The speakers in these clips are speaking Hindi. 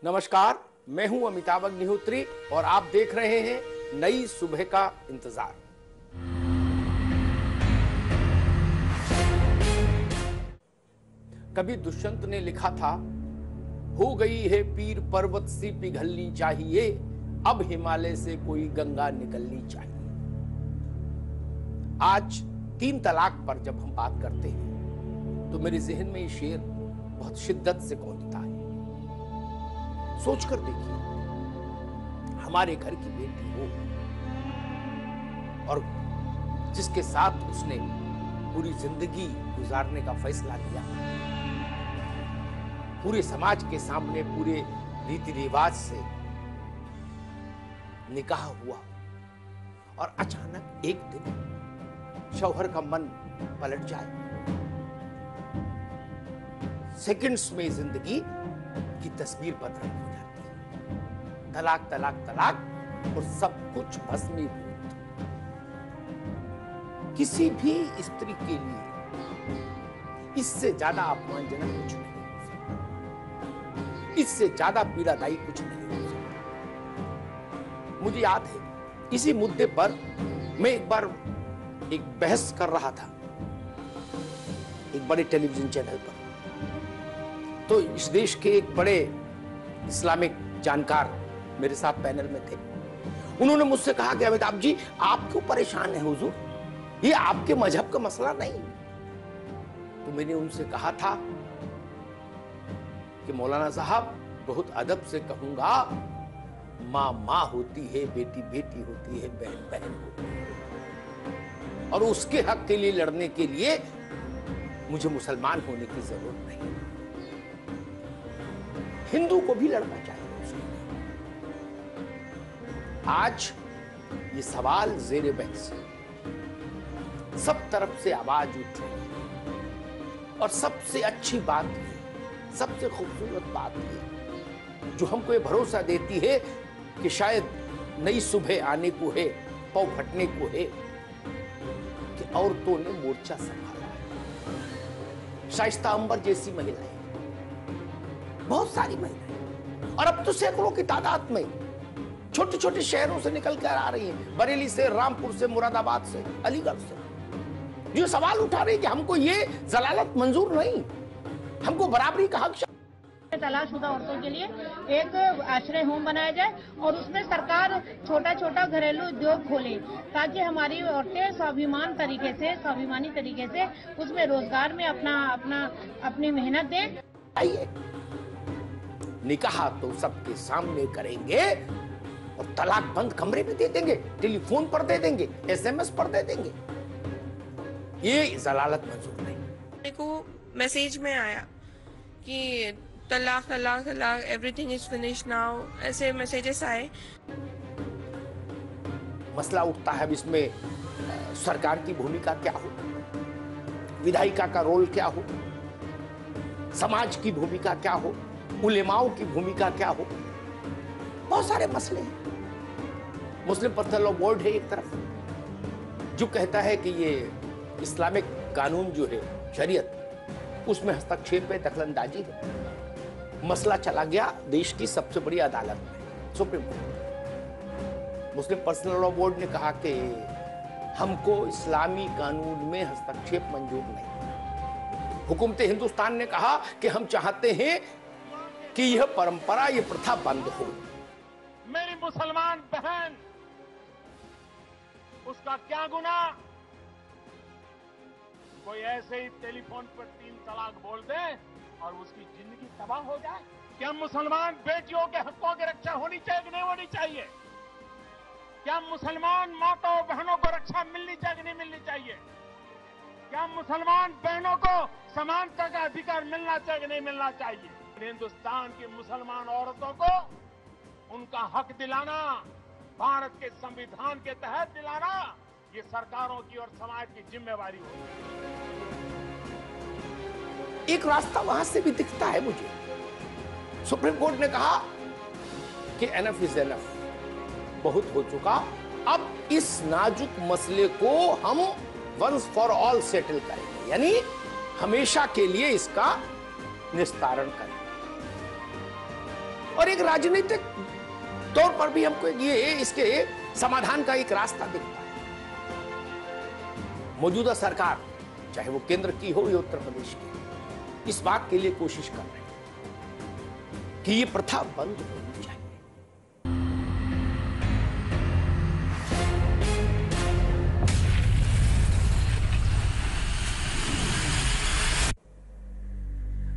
नमस्कार, मैं हूं अमिताभ अग्निहोत्री और आप देख रहे हैं नई सुबह का इंतजार। कभी दुष्यंत ने लिखा था, हो गई है पीर पर्वत सी पिघलनी चाहिए, अब हिमालय से कोई गंगा निकलनी चाहिए। आज 3 तलाक पर जब हम बात करते हैं तो मेरे जहन में ये शेर बहुत शिद्दत से गूंजता है। सोचकर देखिए, हमारे घर की बेटी हो और जिसके साथ उसने पूरी जिंदगी गुजारने का फैसला किया, पूरे समाज के सामने पूरे रीति रिवाज से निकाह हुआ और अचानक एक दिन शौहर का मन पलट जाए। सेकंड्स में जिंदगी की तस्वीर बदल हो जाती है। तलाक तलाक तलाक और सब कुछ भस्मीभूत। किसी भी स्त्री के लिए इससे ज्यादा अपमानजनक कुछ नहीं हो सकता, इससे ज्यादा पीड़ादायी कुछ नहीं हो सकता। मुझे याद है, इसी मुद्दे पर मैं एक बार एक बहस कर रहा था एक बड़े टेलीविजन चैनल पर। तो इस देश के एक बड़े इस्लामिक जानकार मेरे साथ पैनल में थे। उन्होंने मुझसे कहा कि अमिताभ जी, आप क्यों परेशान हैं हुजूर, ये आपके मजहब का मसला नहीं। तो मैंने उनसे कहा था कि मौलाना साहब, बहुत अदब से कहूंगा, मां मां होती है, बेटी बेटी होती है, बहन बहन होती है, और उसके हक के लिए लड़ने के लिए मुझे मुसलमान होने की जरूरत नहीं। हिंदू को भी लड़ना चाहिए उसके लिए। आज ये सवाल जेर बहस है, सब तरफ से आवाज उठ रही है और सबसे अच्छी बात है, सबसे खूबसूरत बात है जो हमको ये भरोसा देती है कि शायद नई सुबह आने को है, पांव फटने को है, कि औरतों ने मोर्चा संभाला है। शाइस्ता अंबर जैसी महिलाएं, बहुत सारी महिलाएं, और अब तो सैकड़ों की तादाद में छोटे छोटे शहरों से निकल कर आ रही हैं, बरेली से, रामपुर से, मुरादाबाद से, अलीगढ़ से। ये सवाल उठा रही है कि हमको ये जलालत मंजूर नहीं, हमको बराबरी का हक। तलाकशुदा औरतों के लिए एक आश्रय होम बनाया जाए और उसमें सरकार छोटा छोटा घरेलू उद्योग खोले ताकि हमारी औरतें स्वाभिमानी तरीके से उसमें रोजगार में अपनी मेहनत दें। आइए, निकाह तो सबके सामने करेंगे और तलाक बंद कमरे में दे देंगे, टेलीफोन पर दे देंगे, SMS पर दे देंगे। ये जलालत मंजूर नहीं। मेरे को मैसेज में आया कि तलाक तलाक तलाक, एवरीथिंग इज फिनिश नाउ, ऐसे मैसेजेस आए। मसला उठता है, अब इसमें सरकार की भूमिका क्या हो, विधायिका का रोल क्या हो, समाज की भूमिका क्या हो, उलेमाओं की भूमिका क्या हो। बहुत सारे मसले हैं। मुस्लिम पर्सनल लॉ बोर्ड है एक तरफ, जो कहता है कि ये इस्लामिक कानून जो है, शरीयत, उसमें हस्तक्षेप है, दखलंदाजी है। मसला चला गया देश की सबसे बड़ी अदालत में, सुप्रीम कोर्ट। मुस्लिम पर्सनल लॉ बोर्ड ने कहा कि हमको इस्लामी कानून में हस्तक्षेप मंजूर नहीं। हुकूमत हिंदुस्तान ने कहा कि हम चाहते हैं कि यह परंपरा, यह प्रथा बंद हो। मेरी मुसलमान बहन, उसका क्या गुनाह? कोई ऐसे ही टेलीफोन पर 3 तलाक बोल दे और उसकी जिंदगी तबाह हो जाए? क्या मुसलमान बेटियों के हकों की रक्षा होनी चाहिए कि नहीं होनी चाहिए? क्या मुसलमान माताओं बहनों को रक्षा मिलनी चाहिए कि नहीं मिलनी चाहिए? क्या मुसलमान बहनों को समानता का अधिकार मिलना चाहिए कि नहीं मिलना चाहिए? हिंदुस्तान की मुसलमान औरतों को उनका हक दिलाना, भारत के संविधान के तहत दिलाना, ये सरकारों की और समाज की जिम्मेवारी होगी। एक रास्ता वहां से भी दिखता है मुझे। सुप्रीम कोर्ट ने कहा कि एनफ इज एनफ, बहुत हो चुका, अब इस नाजुक मसले को हम वंस फॉर ऑल सेटल करेंगे, यानी हमेशा के लिए इसका निस्तारण करें। और एक राजनीतिक तौर पर भी हमको ये इसके समाधान का एक रास्ता दिखता है। मौजूदा सरकार चाहे वो केंद्र की हो या उत्तर प्रदेश की, इस बात के लिए कोशिश कर रहे हैं कि ये प्रथा बंद होनी चाहिए।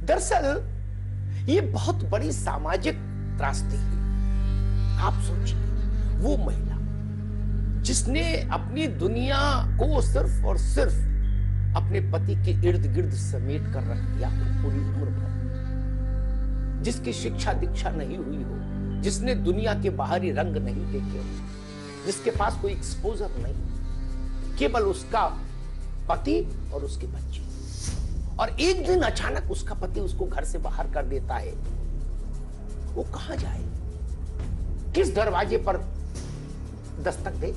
दरअसल ये बहुत बड़ी सामाजिक त्रासदी है। आप सोचिए, वो महिला जिसने अपनी दुनिया को सिर्फ और सिर्फ अपने पति के इर्द गिर्द समेट कर रख दिया पूरी उम्र भर, जिसकी शिक्षा दीक्षा नहीं हुई हो, जिसने दुनिया के बाहरी रंग नहीं देखे हो, जिसके पास कोई एक्सपोजर नहीं, केवल उसका पति और उसके बच्चे, और एक दिन अचानक उसका पति उसको घर से बाहर कर देता है, वो कहां जाए? किस दरवाजे पर दस्तक दे?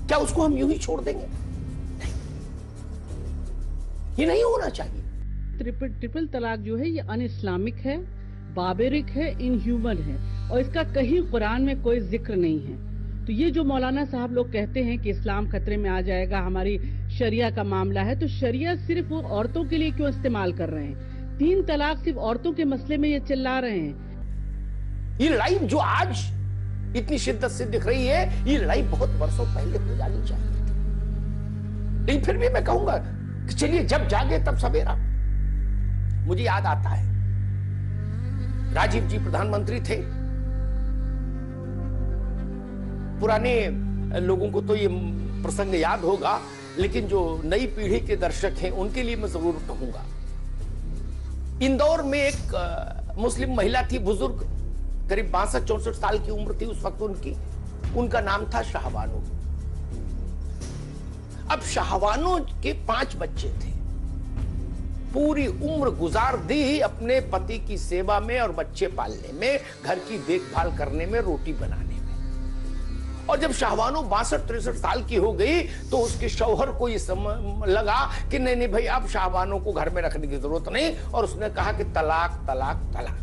क्या उसको हम यूं ही छोड़ देंगे? नहीं, ये नहीं होना चाहिए। ट्रिपल तलाक जो है ये अन इस्लामिक है, बाबरिक है, इनह्यूमन है, और इसका कहीं कुरान में कोई जिक्र नहीं है। तो ये जो मौलाना साहब लोग कहते हैं कि इस्लाम खतरे में आ जाएगा, हमारी शरिया का मामला है, तो शरिया सिर्फ वो औरतों के लिए क्यों इस्तेमाल कर रहे हैं? 3 तलाक सिर्फ औरतों के मसले में ये चिल्ला रहे हैं। ये लड़ाई जो आज इतनी शिद्दत से दिख रही है, ये लड़ाई बहुत वर्षों पहले हो जानी चाहिए। लेकिन फिर भी मैं कहूंगा कि चलिए, जब जागे तब सवेरा। मुझे याद आता है, राजीव जी प्रधानमंत्री थे। पुराने लोगों को तो ये प्रसंग याद होगा, लेकिन जो नई पीढ़ी के दर्शक हैं उनके लिए मैं जरूर कहूंगा। इंदौर में एक मुस्लिम महिला थी, बुजुर्ग, करीब 62-64 साल की उम्र थी उस वक्त उनकी। उनका नाम था शाहबानो। अब शाहबानो के 5 बच्चे थे। पूरी उम्र गुजार दी अपने पति की सेवा में और बच्चे पालने में, घर की देखभाल करने में, रोटी बनाने में। और जब शाहबानो 62-63 साल की हो गई तो उसके शौहर को ये लगा कि नहीं नहीं भाई, अब शाहबानो को घर में रखने की जरूरत नहीं, और उसने कहा कि तलाक तलाक तलाक।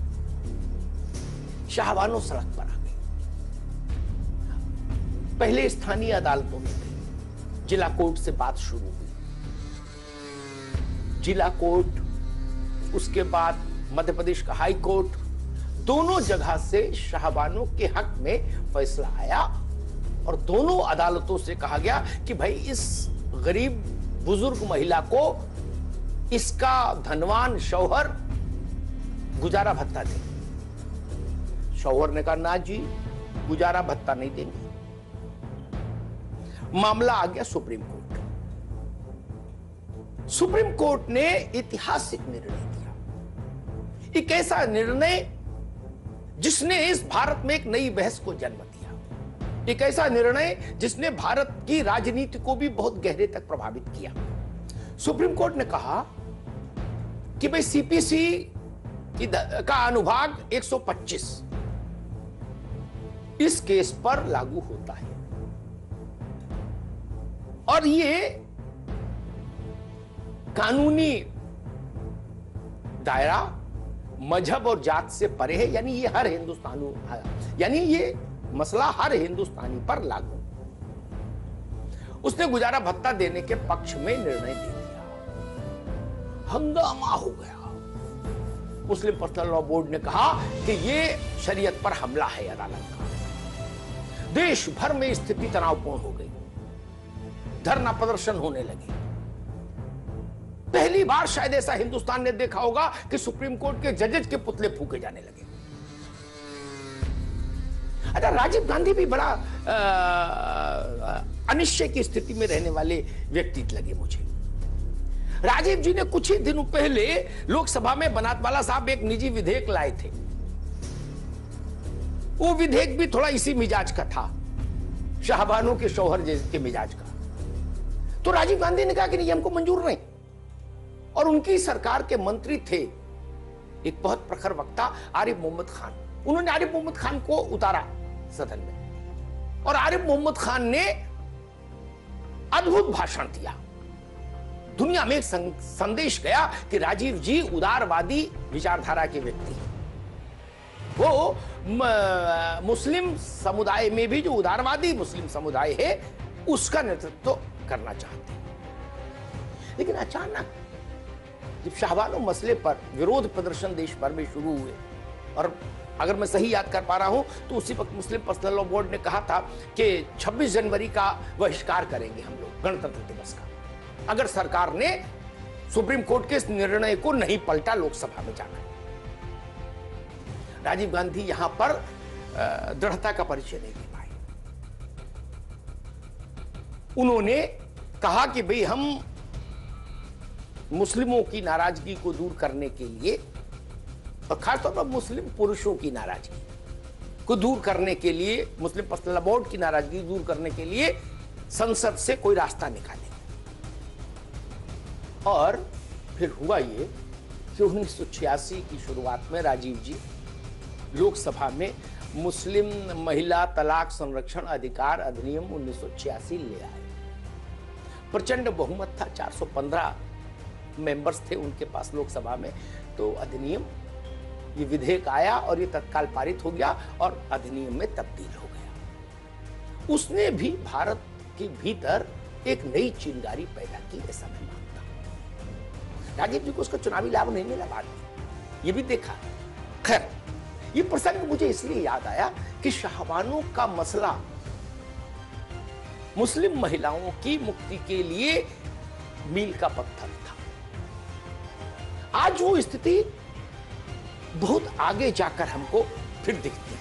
शाहबानो सड़क पर आ गई। पहले स्थानीय अदालतों में गई, जिला कोर्ट से बात शुरू हुई, जिला कोर्ट, उसके बाद मध्य प्रदेश का हाई कोर्ट, दोनों जगह से शाहबानो के हक में फैसला आया। और दोनों अदालतों से कहा गया कि भाई इस गरीब बुजुर्ग महिला को इसका धनवान शौहर गुजारा भत्ता दे। शौहर ने कहा ना जी, गुजारा भत्ता नहीं देंगे। मामला आ गया सुप्रीम कोर्ट। सुप्रीम कोर्ट ने ऐतिहासिक निर्णय दिया, एक ऐसा निर्णय जिसने इस भारत में एक नई बहस को जन्म दिया, एक ऐसा निर्णय जिसने भारत की राजनीति को भी बहुत गहरे तक प्रभावित किया। सुप्रीम कोर्ट ने कहा कि भाई सीपीसी का अनुभाग 125 इस केस पर लागू होता है, और ये कानूनी दायरा मजहब और जात से परे है, यानी ये हर हिंदुस्तानी, यानी ये मसला हर हिंदुस्तानी पर लागू। उसने गुजारा भत्ता देने के पक्ष में निर्णय दे दिया। हंगामा हो गया। मुस्लिम पर्सनल लॉ बोर्ड ने कहा कि ये शरीयत पर हमला है अदालत का। देश भर में स्थिति तनावपूर्ण हो गई, धरना प्रदर्शन होने लगे। पहली बार शायद ऐसा हिंदुस्तान ने देखा होगा कि सुप्रीम कोर्ट के जजेस के पुतले फूके जाने लगे। अच्छा, राजीव गांधी भी बड़ा अनिश्चय की स्थिति में रहने वाले व्यक्ति लगे मुझे। राजीव जी ने कुछ ही दिनों पहले लोकसभा में बनातवाला साहब एक निजी विधेयक लाए थे। वो विधेयक भी थोड़ा इसी मिजाज का था, शाहबानो के शौहर के मिजाज का। तो राजीव गांधी ने कहा कि नहीं, हमको मंजूर नहीं। और उनकी सरकार के मंत्री थे एक बहुत प्रखर वक्ता आरिफ मोहम्मद खान। उन्होंने आरिफ मोहम्मद खान को उतारा सदन में, और आरिफ मोहम्मद खान ने अद्भुत भाषण दिया। दुनिया में एक संदेश गया कि राजीव जी उदारवादी विचारधारा के व्यक्ति हैं। वो मुस्लिम समुदाय में भी जो उदारवादी मुस्लिम समुदाय है उसका नेतृत्व करना चाहते हैं। लेकिन अचानक जब शाहबानो मसले पर विरोध प्रदर्शन देश भर में शुरू हुए, और अगर मैं सही याद कर पा रहा हूं तो उसी वक्त मुस्लिम पर्सनल लॉ बोर्ड ने कहा था कि 26 जनवरी का बहिष्कार करेंगे हम लोग, गणतंत्र दिवस का, अगर सरकार ने सुप्रीम कोर्ट के इस निर्णय को नहीं पलटा लोकसभा में जाकर। राजीव गांधी यहां पर दृढ़ता का परिचय नहीं दे पाए। उन्होंने कहा कि भाई हम मुस्लिमों की नाराजगी को दूर करने के लिए, और खासतौर पर मुस्लिम पुरुषों की नाराजगी को दूर करने के लिए, मुस्लिम पर्सनल लॉ बोर्ड की नाराजगी दूर करने के लिए संसद से कोई रास्ता निकालेंगे। और फिर हुआ ये कि 1986 की शुरुआत में राजीव जी लोकसभा में मुस्लिम महिला तलाक संरक्षण अधिकार अधिनियम 1986 ले आए। प्रचंड बहुमत था, 415 मेंबर्स थे उनके पास लोकसभा में। तो अधिनियम, ये विधेयक आया और ये तत्काल पारित हो गया और अधिनियम में तब्दील हो गया। उसने भी भारत के भीतर एक नई चिंगारी पैदा की, ऐसा मैं मानता हूं। राजीव जी को उसका चुनावी लाभ नहीं मिला, बाद में ये भी देखा। खैर, ये प्रसंग मुझे इसलिए याद आया कि शाहबानों का मसला मुस्लिम महिलाओं की मुक्ति के लिए मील का पत्थर था। आज वो स्थिति बहुत आगे जाकर हमको फिर दिखती है।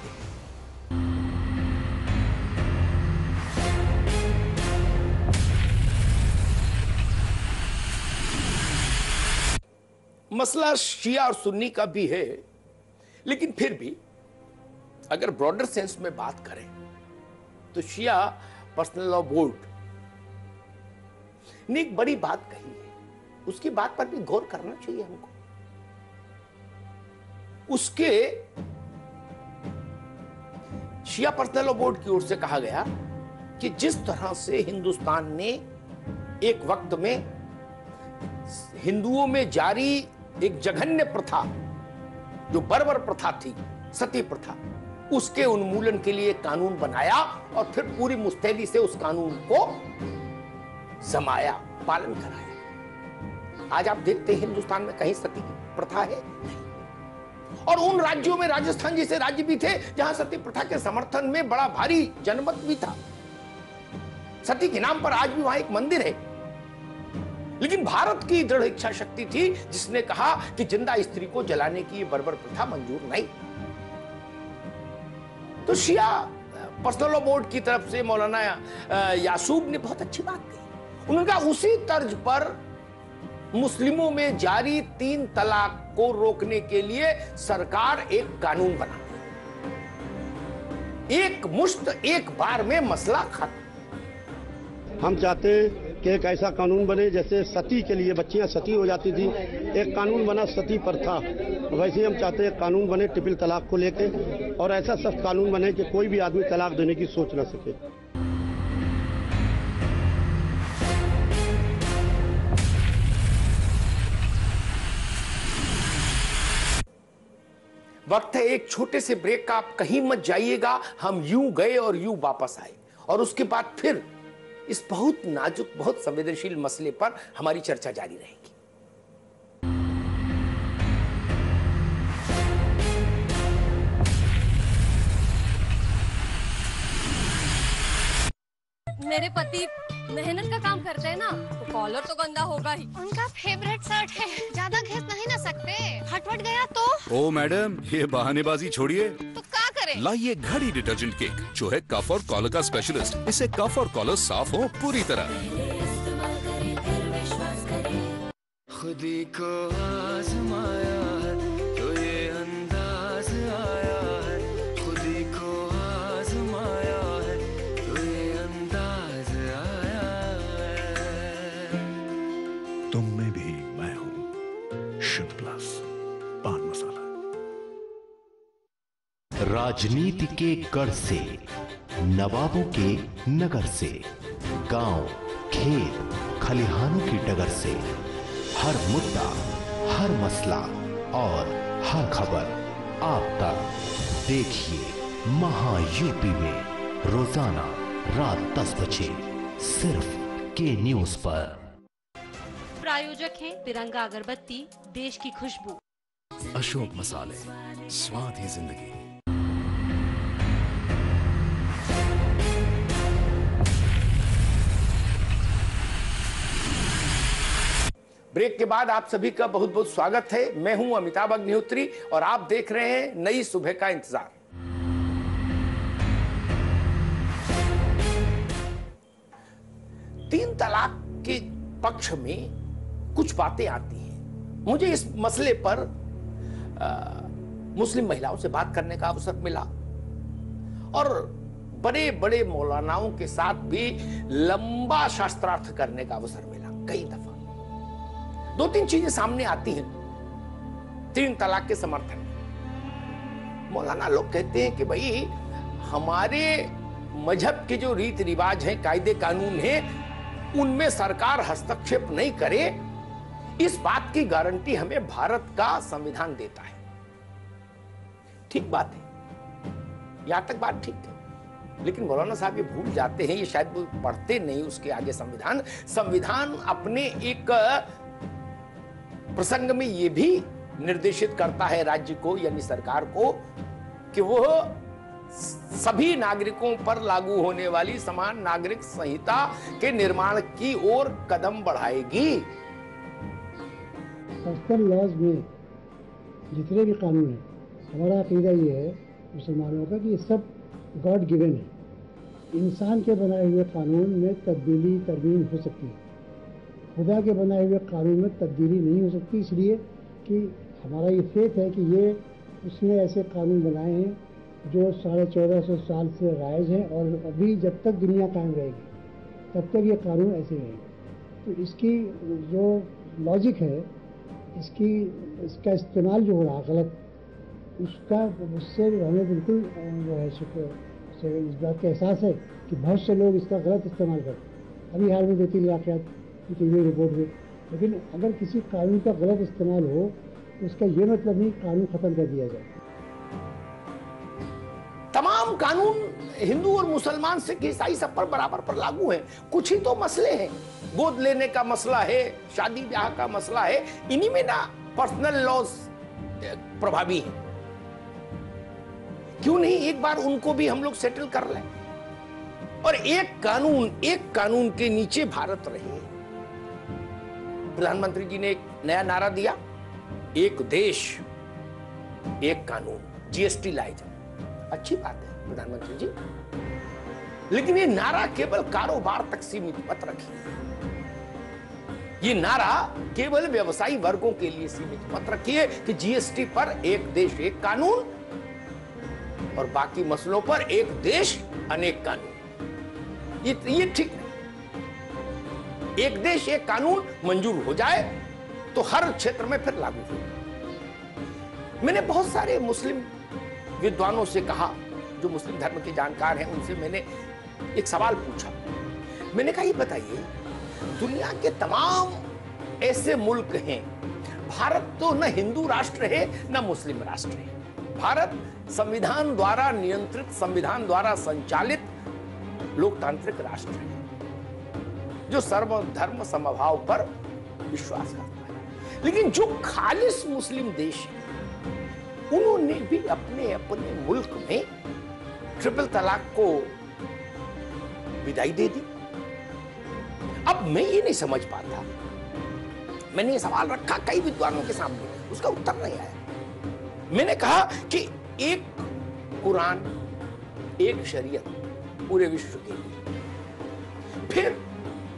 मसला शिया और सुन्नी का भी है, लेकिन फिर भी अगर ब्रॉडर सेंस में बात करें तो शिया पर्सनल लॉ बोर्ड ने एक बड़ी बात कही है, उसकी बात पर भी गौर करना चाहिए हमको। उसके शिया पर्सनल लॉ बोर्ड की ओर से कहा गया कि जिस तरह से हिंदुस्तान ने एक वक्त में हिंदुओं में जारी एक जघन्य प्रथा, जो बर्बर प्रथा थी, सती प्रथा, उसके उन्मूलन के लिए कानून बनाया और फिर पूरी मुस्तैदी से उस कानून को जमाया, पालन कराया। आज आप देखते हैं हिंदुस्तान में कहीं सती की प्रथा है नहीं। और उन राज्यों में राजस्थान जैसे राज्य भी थे जहां सती प्रथा के समर्थन में बड़ा भारी जनमत भी था। सती के नाम पर आज भी वहां एक मंदिर है। लेकिन भारत की दृढ़ इच्छा शक्ति थी जिसने कहा कि जिंदा स्त्री को जलाने की बर्बर प्रथा मंजूर नहीं। तो शिया पर्सनल लॉ बोर्ड की तरफ से मौलाना यासूब ने बहुत अच्छी बात कही। उन्होंने कहा उसी तर्ज पर मुस्लिमों में जारी 3 तलाक को रोकने के लिए सरकार एक कानून बना, एक मुश्त एक बार में मसला खत्म। हम चाहते हैं कि एक ऐसा कानून बने जैसे सती के लिए बच्चियां सती हो जाती थी, एक कानून बना सती प्रथा, वैसे ही हम चाहते हैं कानून बने ट्रिपल तलाक को लेके, और ऐसा सख्त कानून बने कि कोई भी आदमी तलाक देने की सोच ना सके। वक्त है एक छोटे से ब्रेक का, आप कहीं मत जाइएगा। हम यूं गए और यूं वापस आए, और उसके बाद फिर इस बहुत नाजुक, बहुत संवेदनशील मसले पर हमारी चर्चा जारी रहेगी। मेरे पति मेहनत का काम करते हैं ना, तो कॉलर तो गंदा होगा ही। उनका फेवरेट शर्ट है, ज्यादा घिस नहीं ना सकते, हटवट गया तो। ओ मैडम, ये बहानेबाजी छोड़िए, तो क्या करें? लाइए घड़ी डिटर्जेंट किक, जो है कफ और कॉलर का स्पेशलिस्ट। इससे कफ और कॉलर साफ हो पूरी तरह। खुदी को आजमाया है तो ये अंदाज आया है, खुदी को आजमाया है तो ये अंदाज आया है। तुम में भी मैं हूं, शुद्ध प्लस पान मसाला। राजनीति के गढ़ से, नवाबों के नगर से, गांव, खेत, खलिहानों की डगर से, हर मुद्दा, हर मसला और हर खबर आप तक। देखिए महा यूपी में रोजाना रात 10 बजे सिर्फ के न्यूज पर। प्रायोजक हैं तिरंगा अगरबत्ती, देश की खुशबू। अशोक मसाले, स्वाद ही जिंदगी। ब्रेक के बाद आप सभी का बहुत बहुत स्वागत है। मैं हूं अमिताभ अग्निहोत्री और आप देख रहे हैं नई सुबह का इंतजार। तीन तलाक के पक्ष में कुछ बातें आती हैं। मुझे इस मसले पर मुस्लिम महिलाओं से बात करने का अवसर मिला और बड़े बड़े मौलानाओं के साथ भी लंबा शास्त्रार्थ करने का अवसर मिला। कई दफा दो तीन चीजें सामने आती हैं तीन तलाक के समर्थन में। मौलाना लोग कहते हैं कि भाई हमारे मजहब के जो रीति रिवाज हैं, कायदे कानून हैं, उनमें सरकार हस्तक्षेप नहीं करे, इस बात की गारंटी हमें भारत का संविधान देता है। ठीक बात है, यहां तक बात ठीक है, लेकिन मौलाना साहब ये भूल जाते हैं, ये शायद वो पढ़ते नहीं उसके आगे संविधान अपने एक प्रसंग में ये भी निर्देशित करता है राज्य को यानी सरकार को कि वो सभी नागरिकों पर लागू होने वाली समान नागरिक संहिता के निर्माण की ओर कदम बढ़ाएगी। कस्टम लॉज में जितने भी कानून हैं, हमारा अकीदा ये है मुसलमानों का कि ये सब गॉड गिवन है। इंसान के बनाए हुए कानून में तब्दीली तरमीम हो सकती है, खुदा के बनाए हुए कानून में तब्दीली नहीं हो सकती, इसलिए कि हमारा ये फेथ है कि ये उसने ऐसे कानून बनाए हैं जो 1450 साल से राइज हैं और अभी जब तक दुनिया कायम रहेगी तब तक ये कानून ऐसे रहेंगे। तो इसकी जो लॉजिक है, इसका इस्तेमाल जो हो रहा गलत, उससे हमें बिल्कुल जो है इस बात का एहसास है कि बहुत से लोग इसका गलत इस्तेमाल करते। अभी हाल में 2-3 वाक़यात टीवी रिपोर्ट हुई, लेकिन अगर किसी कानून का गलत इस्तेमाल हो तो उसका ये मतलब नहीं कानून खत्म कर दिया जाए। तमाम कानून हिंदू और मुसलमान सिख ईसाई सब पर बराबर पर लागू हैं। कुछ ही तो मसले हैं, गोद लेने का मसला है, शादी ब्याह का मसला है, इन्हीं में ना पर्सनल लॉज प्रभावी हैं। क्यों नहीं एक बार उनको भी हम लोग सेटल कर लें और एक कानून के नीचे भारत रहे। प्रधानमंत्री जी ने एक नया नारा दिया, एक देश एक कानून, जीएसटी लाए जाए। अच्छी बात है प्रधानमंत्री जी, लेकिन ये नारा केवल कारोबार तक सीमित मत रखिए। ये नारा केवल व्यवसायी वर्गों के लिए सीमित मत रखिए कि जीएसटी पर एक देश एक कानून और बाकी मसलों पर एक देश अनेक कानून। ये ठीक नहीं। एक देश एक कानून मंजूर हो जाए तो हर क्षेत्र में फिर लागू हो। मैंने बहुत सारे मुस्लिम विद्वानों से कहा जो मुस्लिम धर्म के जानकार हैं, उनसे मैंने एक सवाल पूछा। मैंने कहा ये बताइए, दुनिया के तमाम ऐसे मुल्क हैं, भारत तो न हिंदू राष्ट्र है न मुस्लिम राष्ट्र है, भारत संविधान द्वारा नियंत्रित, संविधान द्वारा संचालित लोकतांत्रिक राष्ट्र है जो सर्वधर्म समभाव पर विश्वास करता है। लेकिन जो खालिस मुस्लिम देश है, उन्होंने भी अपने अपने मुल्क में ट्रिपल तलाक को विदाई दे दी। अब मैं ये नहीं समझ पाता, मैंने ये सवाल रखा कई विद्वानों के सामने, उसका उत्तर नहीं आया। मैंने कहा कि एक कुरान, एक शरीयत पूरे विश्व के लिए, फिर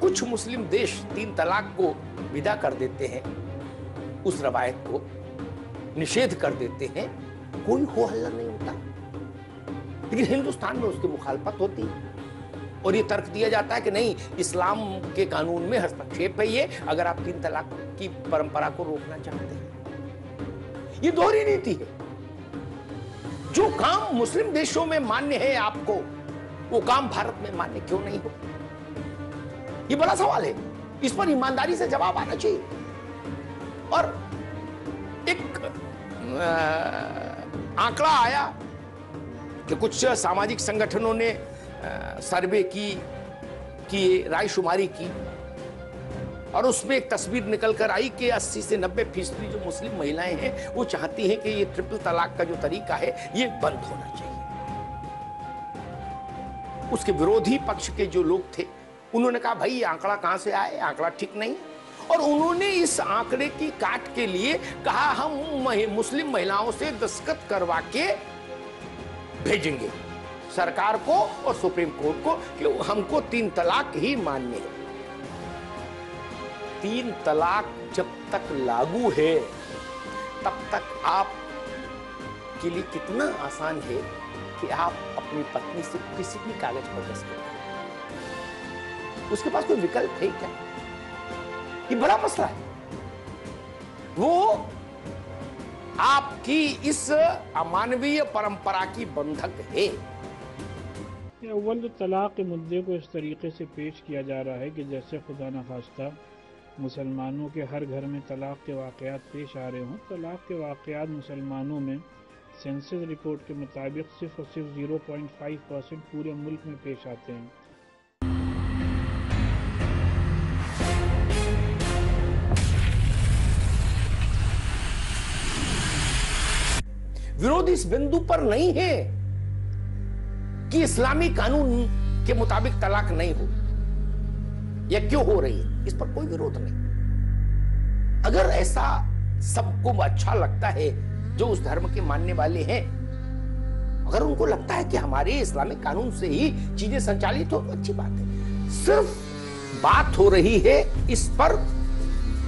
कुछ मुस्लिम देश तीन तलाक को विदा कर देते हैं, उस रवायत को निषेध कर देते हैं, कोई हो हल्ला नहीं होता। लेकिन हिंदुस्तान में उसकी मुखालफत होती है और ये तर्क दिया जाता है कि नहीं, इस्लाम के कानून में हस्तक्षेप है ये, अगर आप तीन तलाक की परंपरा को रोकना चाहते हैं। ये दोहरी नीति है। जो काम मुस्लिम देशों में मान्य है आपको, वो काम भारत में मान्य क्यों नहीं हो? ये बड़ा सवाल है, इस पर ईमानदारी से जवाब आना चाहिए। और एक आंकड़ा आया कि कुछ सामाजिक संगठनों ने सर्वे की रायशुमारी की और उसमें एक तस्वीर निकल कर आई कि 80 से 90% जो मुस्लिम महिलाएं हैं वो चाहती हैं कि ये ट्रिपल तलाक का जो तरीका है ये बंद होना चाहिए। उसके विरोधी पक्ष के जो लोग थे उन्होंने कहा भाई ये आंकड़ा कहां से आए, आंकड़ा ठीक नहीं। और उन्होंने इस आंकड़े की काट के लिए कहा हम मुस्लिम महिलाओं से दस्तखत करवा के भेजेंगे सरकार को और सुप्रीम कोर्ट को कि हमको 3 तलाक ही मानने हैं। 3 तलाक जब तक लागू है तब तक आप के लिए कितना आसान है कि आप अपनी पत्नी से किसी भी कागज पर दस्तखत करें। उसके पास कोई विकल्प है क्या? ये बड़ा मसला है। वो आपकी इस अमानवीय परंपरा की बंधक है। अव्वल तो तलाक के मुद्दे को इस तरीके से पेश किया जा रहा है कि जैसे खुदा न खास्ता मुसलमानों के हर घर में तलाक के वाक़यात पेश आ रहे हों। तलाक के वाक़यात मुसलमानों में सेंसस रिपोर्ट के मुताबिक सिर्फ और सिर्फ 0.5% पूरे मुल्क में पेश आते हैं। विरोध इस बिंदु पर नहीं है कि इस्लामी कानून के मुताबिक तलाक नहीं हो या क्यों हो रही है, इस पर कोई विरोध नहीं। अगर ऐसा सबको अच्छा लगता है जो उस धर्म के मानने वाले हैं, अगर उनको लगता है कि हमारे इस्लामिक कानून से ही चीजें संचालित हो तो अच्छी बात है। सिर्फ बात हो रही है इस पर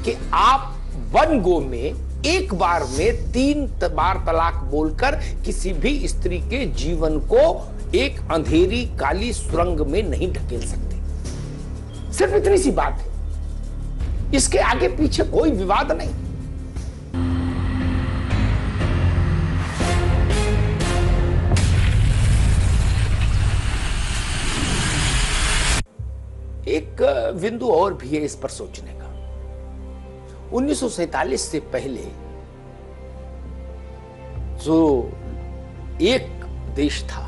कि आप वन गो में एक बार में 3 बार तलाक बोलकर किसी भी स्त्री के जीवन को एक अंधेरी काली सुरंग में नहीं ढकेल सकते। सिर्फ इतनी सी बात है, इसके आगे पीछे कोई विवाद नहीं। एक बिंदु और भी है इस पर सोचने का। 1947 से पहले जो एक देश था,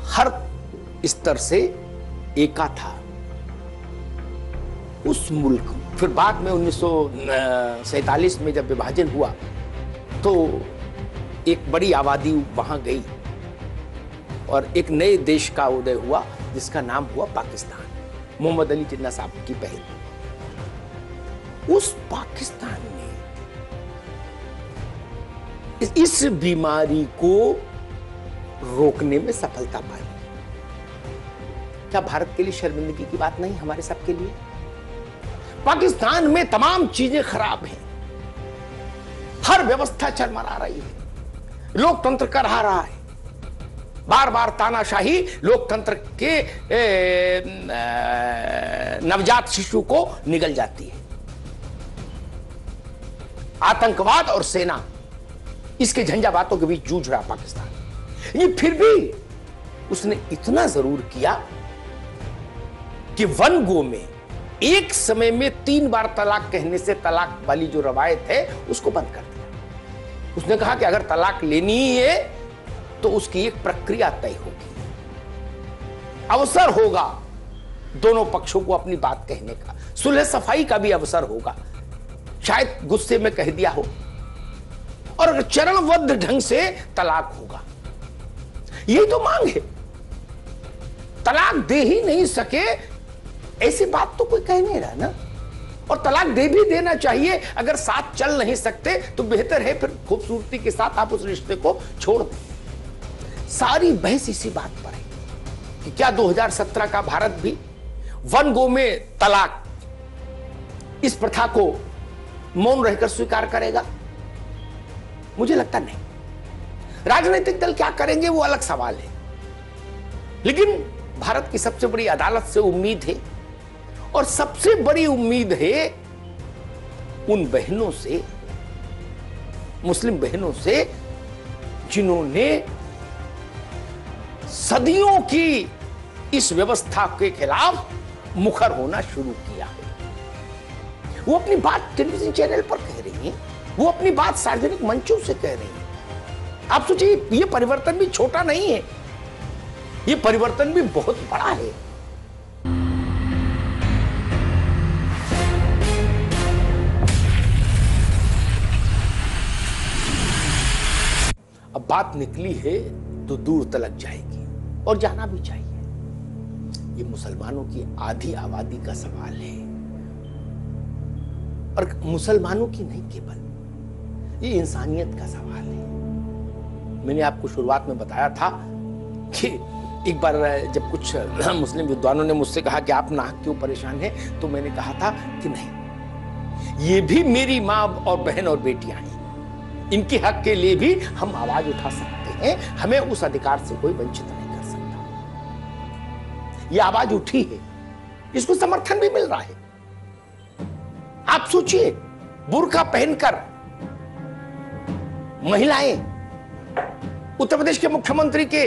हर स्तर से एका था, उस मुल्क फिर बाद में 1947 में जब विभाजन हुआ तो एक बड़ी आबादी वहां गई और एक नए देश का उदय हुआ जिसका नाम हुआ पाकिस्तान। मोहम्मद अली जिन्ना साहब की पहल। उस पाकिस्तान ने इस बीमारी को रोकने में सफलता पाई। क्या भारत के लिए शर्मिंदगी की बात नहीं, हमारे सबके लिए? पाकिस्तान में तमाम चीजें खराब हैं, हर व्यवस्था चरमरा रही है, लोकतंत्र करहा रहा है, बार बार तानाशाही लोकतंत्र के नवजात शिशु को निगल जाती है। आतंकवाद और सेना, इसके झंझावातों के बीच जूझ रहा पाकिस्तान। ये फिर भी उसने इतना जरूर किया कि वन गो में एक समय में 3 बार तलाक कहने से तलाक वाली जो रवायत है उसको बंद कर दिया। उसने कहा कि अगर तलाक लेनी ही है तो उसकी एक प्रक्रिया तय होगी, अवसर होगा दोनों पक्षों को अपनी बात कहने का, सुलह सफाई का भी अवसर होगा। शायद गुस्से में कह दिया हो, और अगर चरणबद्ध ढंग से तलाक होगा। यही तो मांग है। तलाक दे ही नहीं सके ऐसी बात तो कोई कह नहीं रहा ना। और तलाक दे भी देना चाहिए। अगर साथ चल नहीं सकते तो बेहतर है फिर खूबसूरती के साथ आप उस रिश्ते को छोड़ दें। सारी बहस इसी बात पर है कि क्या 2017 का भारत भी वन गो में तलाक, इस प्रथा को मौन रहकर स्वीकार करेगा? मुझे लगता नहीं। राजनीतिक दल क्या करेंगे वो अलग सवाल है, लेकिन भारत की सबसे बड़ी अदालत से उम्मीद है, और सबसे बड़ी उम्मीद है उन बहनों से, मुस्लिम बहनों से, जिन्होंने सदियों की इस व्यवस्था के खिलाफ मुखर होना शुरू किया है। वो अपनी बात टेलीविजन चैनल पर कह रही हैं वो अपनी बात सार्वजनिक मंचों से कह रही है। आप सोचिए, ये परिवर्तन भी छोटा नहीं है, ये परिवर्तन भी बहुत बड़ा है। अब बात निकली है तो दूर तलक जाएगी और जाना भी चाहिए। ये मुसलमानों की आधी आबादी का सवाल है, और मुसलमानों की नहीं केवल, ये इंसानियत का सवाल है। मैंने आपको शुरुआत में बताया था कि एक बार जब कुछ मुस्लिम विद्वानों ने मुझसे कहा कि आप नाहक क्यों परेशान हैं, तो मैंने कहा था कि नहीं, ये भी मेरी माँ और बहन और बेटियां हैं, इनके हक के लिए भी हम आवाज उठा सकते हैं, हमें उस अधिकार से कोई वंचित नहीं कर सकता। ये आवाज उठी है, इसको समर्थन भी मिल रहा है। आप सोचिए, बुर्का पहनकर महिलाएं उत्तर प्रदेश के मुख्यमंत्री के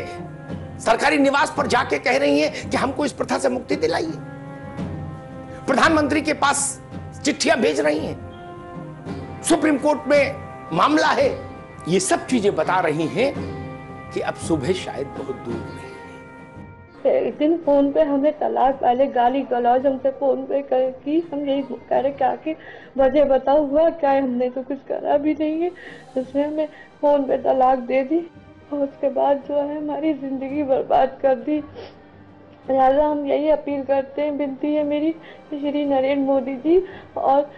सरकारी निवास पर जाके कह रही हैं कि हमको इस प्रथा से मुक्ति दिलाइए। प्रधानमंत्री के पास चिट्ठियां भेज रही हैं, सुप्रीम कोर्ट में मामला है। ये सब चीजें बता रही हैं कि अब सुबह शायद बहुत दूर नहीं है। एक दिन फोन पे हमें तलाक पहले गाली गलौज हमसे फोन पे की, हम यही कह रहे क्या कि वजह बताओ हुआ क्या है, हमने तो कुछ करा भी नहीं है। उसने हमें फोन पे तलाक दे दी और उसके बाद जो है हमारी जिंदगी बर्बाद कर दी। लिहाजा हम यही अपील करते हैं, विनती है मेरी, श्री नरेंद्र मोदी जी और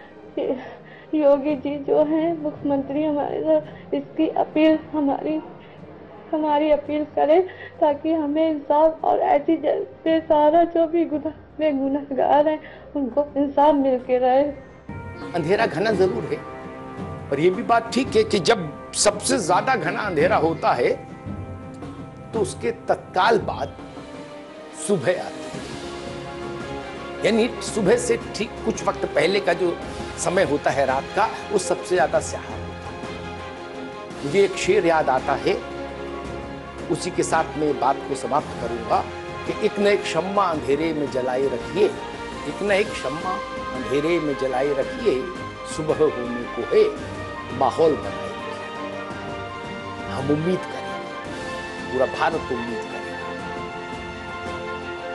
योगी जी जो हैं मुख्यमंत्री हमारे साथ, इसकी अपील हमारी अपील करें ताकि हमें इंसाफ और ऐसी जैसे सारा जो भी गुनहगार हैं उनको इंसाफ मिल के रहे। अंधेरा घना जरूर है, और ये भी बात ठीक है कि जब सबसे ज्यादा घना अंधेरा होता है तो उसके तत्काल बाद सुबह आती है। यानी सुबह से ठीक कुछ वक्त पहले का जो समय होता है रात का, वो सबसे ज्यादा स्याह होता है। मुझे एक शेर याद आता है, उसी के साथ मैं बात को समाप्त करूंगा कि एक न एक शम्मा अंधेरे में जलाए रखिए, एक न एक शम्मा अंधेरे में जलाए रखिए, सुबह होने को है माहौल बनाए रखिए। हम उम्मीद करें, पूरा भारत उम्मीद करेगा,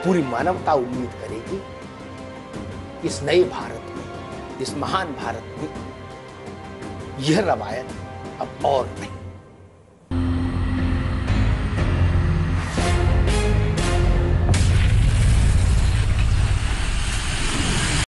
पूरी मानवता उम्मीद करेगी, इस नए भारत में, इस महान भारत में यह रवायत अब और नहीं।